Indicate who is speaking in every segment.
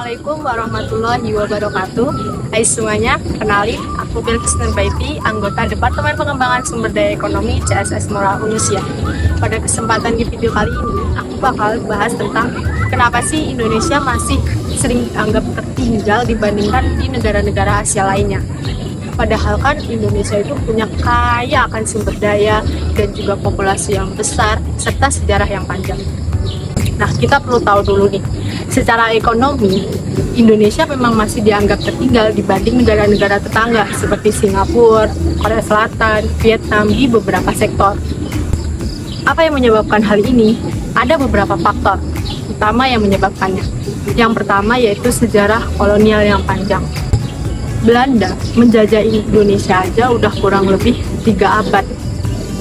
Speaker 1: Assalamualaikum warahmatullahi wabarakatuh. Hai semuanya, kenalin aku Bilkis Nurbaiti, anggota Departemen Pengembangan Sumber Daya Ekonomi CSS Moral Unusia. Pada kesempatan di video kali ini, aku bakal bahas tentang kenapa sih Indonesia masih sering dianggap tertinggal dibandingkan di negara-negara Asia lainnya. Padahal kan Indonesia itu punya kaya akan sumber daya dan juga populasi yang besar serta sejarah yang panjang. Nah, kita perlu tahu dulu nih, secara ekonomi, Indonesia memang masih dianggap tertinggal dibanding negara-negara tetangga seperti Singapura, Korea Selatan, Vietnam di beberapa sektor. Apa yang menyebabkan hal ini? Ada beberapa faktor utama yang menyebabkannya. Yang pertama yaitu sejarah kolonial yang panjang. Belanda menjajah Indonesia aja udah kurang lebih 3 abad.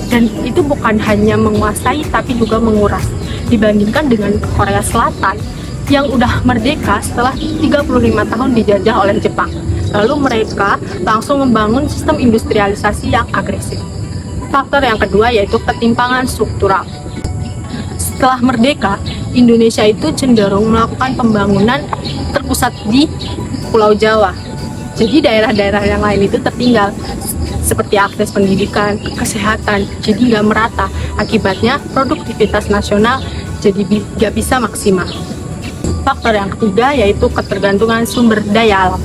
Speaker 1: Dan itu bukan hanya menguasai tapi juga menguras. Dibandingkan dengan Korea Selatan yang udah merdeka setelah 35 tahun dijajah oleh Jepang. Lalu mereka langsung membangun sistem industrialisasi yang agresif. Faktor yang kedua yaitu ketimpangan struktural. Setelah merdeka, Indonesia itu cenderung melakukan pembangunan terpusat di Pulau Jawa. Jadi daerah-daerah yang lain itu tertinggal, seperti akses pendidikan, kesehatan, jadi nggak merata. Akibatnya produktivitas nasional jadi nggak bisa maksimal. Faktor yang ketiga yaitu ketergantungan sumber daya alam.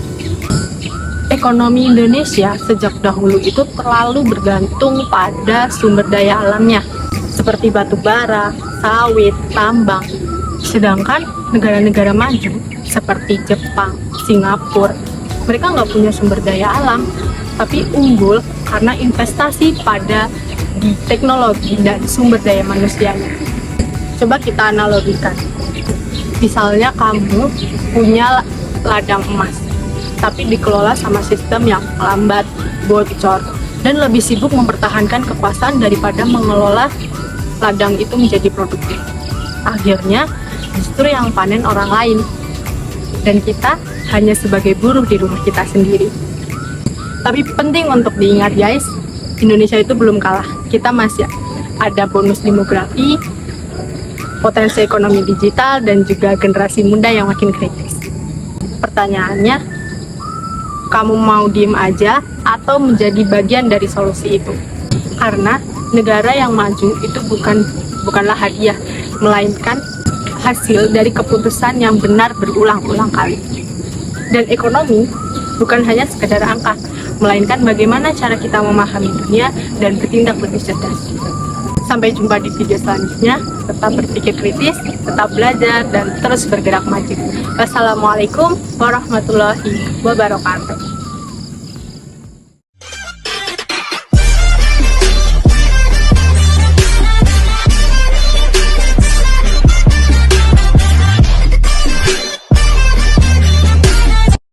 Speaker 1: Ekonomi Indonesia sejak dahulu itu terlalu bergantung pada sumber daya alamnya, seperti batu bara, sawit, tambang. Sedangkan negara-negara maju seperti Jepang, Singapura, mereka nggak punya sumber daya alam, tapi unggul karena investasi pada di teknologi dan sumber daya manusianya. Coba kita analogikan. Misalnya kamu punya ladang emas, tapi dikelola sama sistem yang lambat, bocor, dan lebih sibuk mempertahankan kekuasaan daripada mengelola ladang itu menjadi produktif. Akhirnya justru yang panen orang lain, dan kita hanya sebagai buruh di rumah kita sendiri. Tapi penting untuk diingat guys, Indonesia itu belum kalah. Kita masih ada bonus demografi, potensi ekonomi digital, dan juga generasi muda yang makin kritis. Pertanyaannya, kamu mau diem aja atau menjadi bagian dari solusi itu? Karena negara yang maju itu bukanlah hadiah, melainkan hasil dari keputusan yang benar berulang-ulang kali. Dan ekonomi bukan hanya sekedar angka, melainkan bagaimana cara kita memahami dunia dan bertindak lebih cerdas. Sampai jumpa di video selanjutnya. Tetap berpikir kritis, tetap belajar, dan terus bergerak maju. Wassalamualaikum warahmatullahi wabarakatuh.